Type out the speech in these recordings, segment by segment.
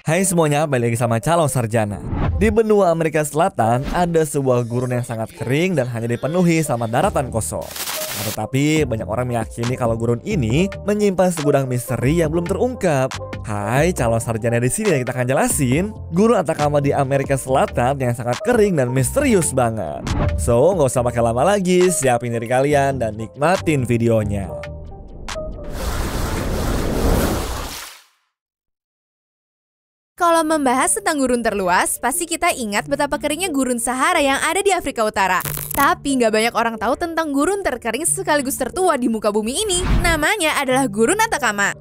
Hai semuanya, balik lagi sama Calon Sarjana. Di benua Amerika Selatan ada sebuah gurun yang sangat kering dan hanya dipenuhi sama daratan kosong. Tetapi banyak orang meyakini kalau gurun ini menyimpan segudang misteri yang belum terungkap. Hai Calon Sarjana, di sini kita akan jelasin gurun Atacama di Amerika Selatan yang sangat kering dan misterius banget. So, nggak usah pakai lama lagi, siapin diri kalian dan nikmatin videonya. Kalau membahas tentang gurun terluas, pasti kita ingat betapa keringnya gurun Sahara yang ada di Afrika Utara. Tapi nggak banyak orang tahu tentang gurun terkering sekaligus tertua di muka bumi ini. Namanya adalah Gurun Atacama.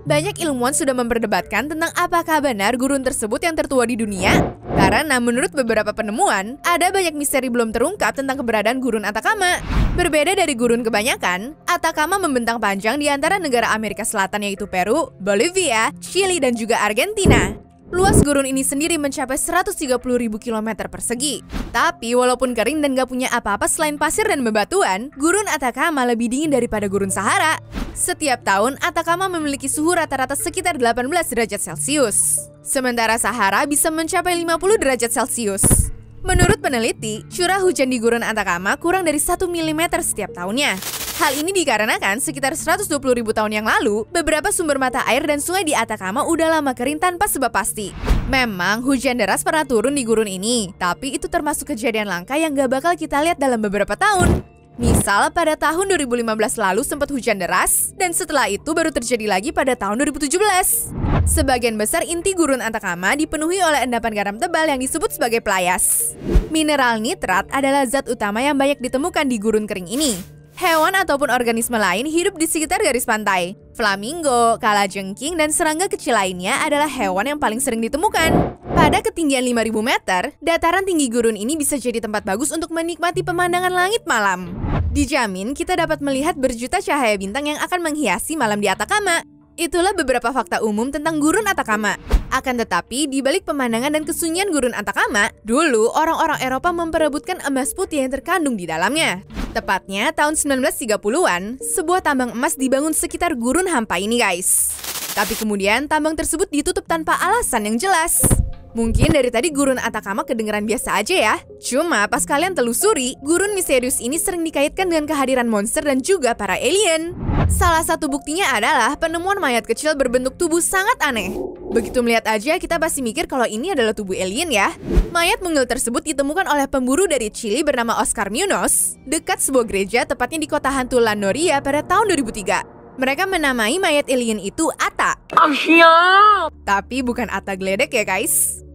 Banyak ilmuwan sudah memperdebatkan tentang apakah benar gurun tersebut yang tertua di dunia. Karena menurut beberapa penemuan, ada banyak misteri belum terungkap tentang keberadaan Gurun Atacama. Berbeda dari gurun kebanyakan, Atacama membentang panjang di antara negara Amerika Selatan yaitu Peru, Bolivia, Chili, dan juga Argentina. Luas gurun ini sendiri mencapai 130.000 km persegi. Tapi walaupun kering dan gak punya apa-apa selain pasir dan bebatuan, Gurun Atacama lebih dingin daripada Gurun Sahara. Setiap tahun, Atacama memiliki suhu rata-rata sekitar 18 derajat Celcius. Sementara Sahara bisa mencapai 50 derajat Celcius. Menurut peneliti, curah hujan di Gurun Atacama kurang dari 1 mm setiap tahunnya. Hal ini dikarenakan sekitar 120.000 tahun yang lalu, beberapa sumber mata air dan sungai di Atacama udah lama kering tanpa sebab pasti. Memang hujan deras pernah turun di gurun ini, tapi itu termasuk kejadian langka yang gak bakal kita lihat dalam beberapa tahun. Misal pada tahun 2015 lalu sempat hujan deras, dan setelah itu baru terjadi lagi pada tahun 2017. Sebagian besar inti Gurun Atacama dipenuhi oleh endapan garam tebal yang disebut sebagai playas. Mineral nitrat adalah zat utama yang banyak ditemukan di gurun kering ini. Hewan ataupun organisme lain hidup di sekitar garis pantai. Flamingo, kalajengking, dan serangga kecil lainnya adalah hewan yang paling sering ditemukan. Pada ketinggian 5.000 meter, dataran tinggi gurun ini bisa jadi tempat bagus untuk menikmati pemandangan langit malam. Dijamin kita dapat melihat berjuta cahaya bintang yang akan menghiasi malam di Atacama. Itulah beberapa fakta umum tentang Gurun Atacama. Akan tetapi, di balik pemandangan dan kesunyian Gurun Atacama, dulu orang-orang Eropa memperebutkan emas putih yang terkandung di dalamnya. Tepatnya tahun 1930-an, sebuah tambang emas dibangun sekitar gurun hampa ini guys. Tapi kemudian tambang tersebut ditutup tanpa alasan yang jelas. Mungkin dari tadi Gurun Atacama kedengeran biasa aja ya. Cuma pas kalian telusuri, gurun misterius ini sering dikaitkan dengan kehadiran monster dan juga para alien. Salah satu buktinya adalah penemuan mayat kecil berbentuk tubuh sangat aneh. Begitu melihat aja kita pasti mikir kalau ini adalah tubuh alien ya. Mayat mungil tersebut ditemukan oleh pemburu dari Chili bernama Oscar Munoz dekat sebuah gereja tepatnya di kota hantu La Noria pada tahun 2003. Mereka menamai mayat alien itu Ata. Tapi bukan Ata geledek ya guys.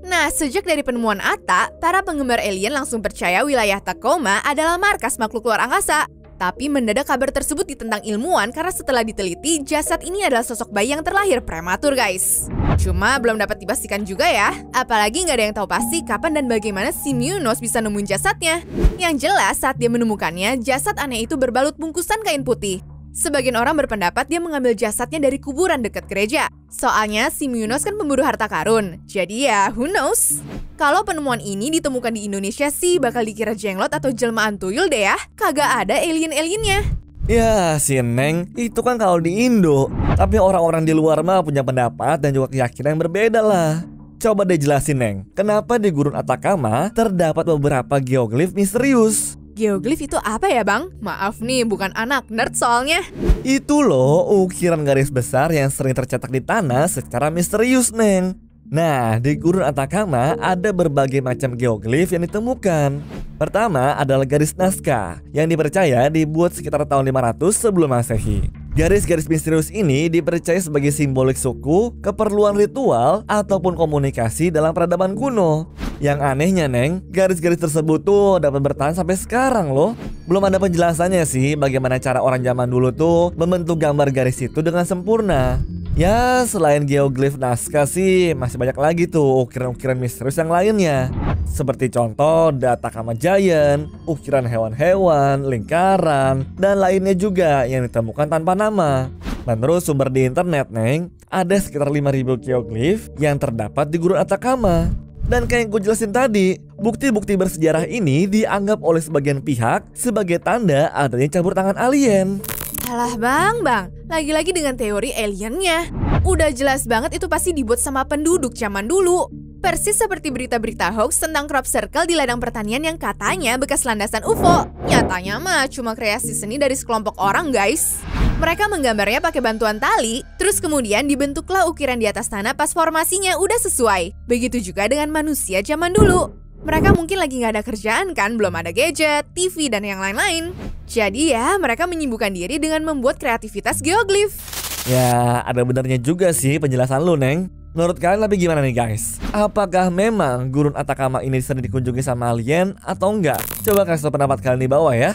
Nah, sejak dari penemuan Ata, para penggemar alien langsung percaya wilayah Tacoma adalah markas makhluk luar angkasa. Tapi mendadak kabar tersebut ditentang ilmuwan karena setelah diteliti, jasad ini adalah sosok bayi yang terlahir prematur guys. Cuma belum dapat dipastikan juga ya, apalagi nggak ada yang tahu pasti kapan dan bagaimana si Munoz bisa nemuin jasadnya. Yang jelas saat dia menemukannya, jasad aneh itu berbalut bungkusan kain putih. Sebagian orang berpendapat dia mengambil jasadnya dari kuburan dekat gereja. Soalnya si Munoz kan pemburu harta karun. Jadi ya, who knows? Kalau penemuan ini ditemukan di Indonesia sih bakal dikira jenglot atau jelmaan tuyul deh ya. Kagak ada alien-aliennya. Ya, si Neng, itu kan kalau di Indo. Tapi orang-orang di luar mah punya pendapat dan juga keyakinan yang berbeda lah. Coba deh jelasin Neng, kenapa di Gurun Atacama terdapat beberapa geoglif misterius? Geoglif itu apa ya bang? Maaf nih, bukan anak nerd soalnya. Itu loh ukiran garis besar yang sering tercetak di tanah secara misterius Neng. Nah, di Gurun Atacama ada berbagai macam geoglif yang ditemukan. Pertama adalah garis Nazca yang dipercaya dibuat sekitar tahun 500 sebelum Masehi. Garis-garis misterius ini dipercaya sebagai simbolik suku, keperluan ritual, ataupun komunikasi dalam peradaban kuno. Yang anehnya Neng, garis-garis tersebut tuh dapat bertahan sampai sekarang loh. Belum ada penjelasannya sih bagaimana cara orang zaman dulu tuh membentuk gambar garis itu dengan sempurna. Ya, selain geoglif Nazca sih, masih banyak lagi tuh ukiran-ukiran misterius yang lainnya. Seperti contoh The Atacama Giant, ukiran hewan-hewan, lingkaran, dan lainnya juga yang ditemukan tanpa nama. Menurut sumber di internet, Neng, ada sekitar 5.000 geoglif yang terdapat di Gurun Atacama. Dan kayak yang gue jelasin tadi, bukti-bukti bersejarah ini dianggap oleh sebagian pihak sebagai tanda adanya campur tangan alien. Alah bang, lagi-lagi dengan teori aliennya. Udah jelas banget itu pasti dibuat sama penduduk zaman dulu. Persis seperti berita-berita hoax tentang crop circle di ladang pertanian yang katanya bekas landasan UFO. Nyatanya mah cuma kreasi seni dari sekelompok orang guys. Mereka menggambarnya pakai bantuan tali, terus kemudian dibentuklah ukiran di atas tanah pas formasinya udah sesuai. Begitu juga dengan manusia zaman dulu. Mereka mungkin lagi nggak ada kerjaan kan, belum ada gadget, TV, dan yang lain-lain. Jadi ya, mereka menyibukkan diri dengan membuat kreativitas geoglif. Ya, ada benernya juga sih penjelasan lu, Neng. Menurut kalian lebih gimana nih guys? Apakah memang Gurun Atacama ini sering dikunjungi sama alien atau enggak? Coba kasih tau pendapat kalian di bawah ya.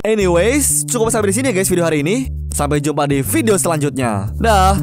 Anyways, cukup sampai di sini ya guys video hari ini. Sampai jumpa di video selanjutnya. Dah.